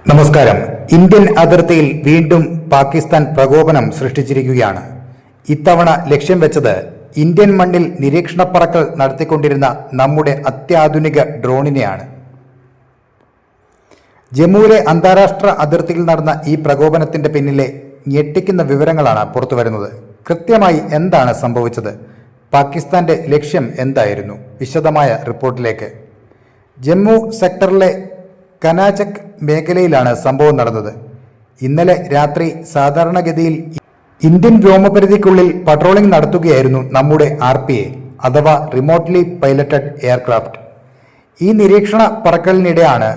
നമസ്കാരം. ഇന്ത്യൻ അതിർത്തിയിൽ വീണ്ടും പാകിസ്ഥാൻ പ്രകോപനം സൃഷ്ടിച്ചിരിക്കുകയാണ്. ഇത്തവണ ലക്ഷ്യം വെച്ചത് ഇന്ത്യൻ മണ്ണിൽ നിരീക്ഷണ പറക്കൽ നടത്തിക്കൊണ്ടിരുന്ന നമ്മുടെ അത്യാധുനിക ഡ്രോണിനെയാണ്. ജമ്മുവിലെ അന്താരാഷ്ട്ര അതിർത്തിയിൽ നടന്ന ഈ പ്രകോപനത്തിന്റെ പിന്നിലെ ഞെട്ടിക്കുന്ന വിവരങ്ങളാണ് പുറത്തുവരുന്നത്. കൃത്യമായി എന്താണ് സംഭവിച്ചത്? പാകിസ്ഥാന്റെ ലക്ഷ്യം എന്തായിരുന്നു? വിശദമായ റിപ്പോർട്ടിലേക്ക്. ജമ്മു സെക്ടറിലെ കനാചക് മേഖലയിലാണ് സംഭവം നടന്നത്. ഇന്നലെ രാത്രി സാധാരണഗതിയിൽ ഇന്ത്യൻ വ്യോമപരിധിക്കുള്ളിൽ പട്രോളിംഗ് നടത്തുകയായിരുന്നു നമ്മുടെ RPA അഥവാ റിമോട്ട്ലി പൈലറ്റഡ് എയർക്രാഫ്റ്റ്. ഈ നിരീക്ഷണ പറക്കലിനിടെയാണ്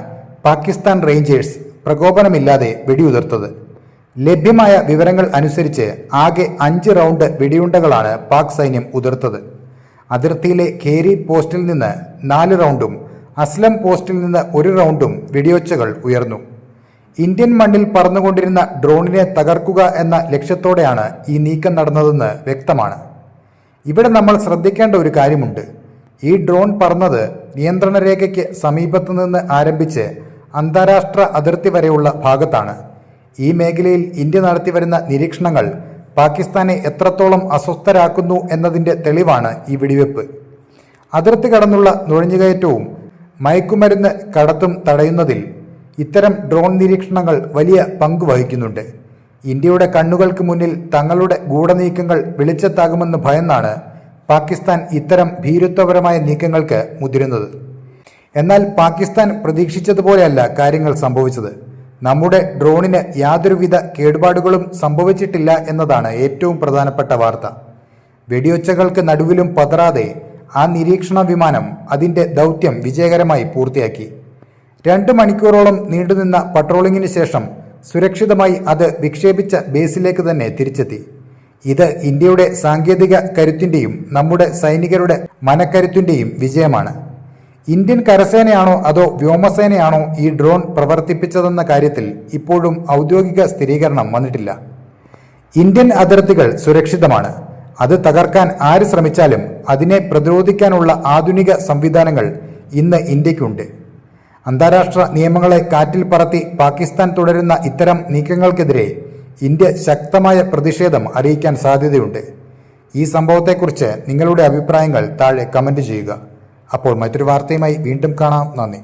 പാകിസ്ഥാൻ റേഞ്ചേഴ്സ് പ്രകോപനമില്ലാതെ വെടിയുതിർത്തത്. ലഭ്യമായ വിവരങ്ങൾ അനുസരിച്ച് ആകെ 5 റൗണ്ട് വെടിയുണ്ടകളാണ് പാക് സൈന്യം ഉതിർത്തത്. അതിർത്തിയിലെ ഖേരി പോസ്റ്റിൽ നിന്ന് 4 റൗണ്ടും അസ്ലം പോസ്റ്റിൽ നിന്ന് 1 റൗണ്ടും വെടിയൊച്ചകൾ ഉയർന്നു. ഇന്ത്യൻ മണ്ണിൽ പറന്നുകൊണ്ടിരുന്ന ഡ്രോണിനെ തകർക്കുക എന്ന ലക്ഷ്യത്തോടെയാണ് ഈ നീക്കം നടന്നതെന്ന് വ്യക്തമാണ്. ഇവിടെ നമ്മൾ ശ്രദ്ധിക്കേണ്ട ഒരു കാര്യമുണ്ട്. ഈ ഡ്രോൺ പറന്നത് നിയന്ത്രണ രേഖയ്ക്ക് സമീപത്തു നിന്ന് ആരംഭിച്ച് അന്താരാഷ്ട്ര അതിർത്തി വരെയുള്ള ഭാഗത്താണ്. ഈ മേഖലയിൽ ഇന്ത്യ നടത്തിവരുന്ന നിരീക്ഷണങ്ങൾ പാകിസ്ഥാനെ എത്രത്തോളം അസ്വസ്ഥരാക്കുന്നു എന്നതിൻ്റെ തെളിവാണ് ഈ വെടിവെപ്പ്. അതിർത്തി കടന്നുള്ള നുഴഞ്ഞുകയറ്റവും മയക്കുമരുന്ന് കടത്തും തടയുന്നതിൽ ഇത്തരം ഡ്രോൺ നിരീക്ഷണങ്ങൾ വലിയ പങ്ക് വഹിക്കുന്നുണ്ട്. ഇന്ത്യയുടെ കണ്ണുകൾക്ക് മുന്നിൽ തങ്ങളുടെ ഗൂഢനീക്കങ്ങൾ വെളിച്ചത്താകുമെന്ന് ഭയന്നാണ് പാകിസ്ഥാൻ ഇത്തരം ഭീരുത്വപരമായ നീക്കങ്ങൾക്ക് മുതിരുന്നത്. എന്നാൽ പാകിസ്ഥാൻ പ്രതീക്ഷിച്ചതുപോലെയല്ല കാര്യങ്ങൾ സംഭവിച്ചത്. നമ്മുടെ ഡ്രോണിന് യാതൊരുവിധ കേടുപാടുകളും സംഭവിച്ചിട്ടില്ല എന്നതാണ് ഏറ്റവും പ്രധാനപ്പെട്ട വാർത്ത. വെടിയൊച്ചകൾക്ക് നടുവിലും പതറാതെ ആ നിരീക്ഷണ വിമാനം അതിൻ്റെ ദൗത്യം വിജയകരമായി പൂർത്തിയാക്കി. 2 മണിക്കൂറോളം നീണ്ടുനിന്ന പട്രോളിങ്ങിന് ശേഷം സുരക്ഷിതമായി അത് വിക്ഷേപിച്ച ബേസിലേക്ക് തന്നെ തിരിച്ചെത്തി. ഇത് ഇന്ത്യയുടെ സാങ്കേതിക കരുത്തിൻ്റെയും നമ്മുടെ സൈനികരുടെ മനക്കരുത്തിൻ്റെയും വിജയമാണ്. ഇന്ത്യൻ കരസേനയാണോ അതോ വ്യോമസേനയാണോ ഈ ഡ്രോൺ പ്രവർത്തിപ്പിച്ചതെന്ന കാര്യത്തിൽ ഇപ്പോഴും ഔദ്യോഗിക സ്ഥിരീകരണം വന്നിട്ടില്ല. ഇന്ത്യൻ അതിർത്തികൾ സുരക്ഷിതമാണ്. അത് തകർക്കാൻ ആര് ശ്രമിച്ചാലും അതിനെ പ്രതിരോധിക്കാനുള്ള ആധുനിക സംവിധാനങ്ങൾ ഇന്ന് ഇന്ത്യക്കുണ്ട്. അന്താരാഷ്ട്ര നിയമങ്ങളെ കാറ്റിൽ പറത്തി പാകിസ്ഥാൻ തുടരുന്ന ഇത്തരം നീക്കങ്ങൾക്കെതിരെ ഇന്ത്യ ശക്തമായ പ്രതിഷേധം അറിയിക്കാൻ സാധ്യതയുണ്ട്. ഈ സംഭവത്തെക്കുറിച്ച് നിങ്ങളുടെ അഭിപ്രായങ്ങൾ താഴെ കമന്റ് ചെയ്യുക. അപ്പോൾ മറ്റൊരു വാർത്തയുമായി വീണ്ടും കാണാം. നന്ദി.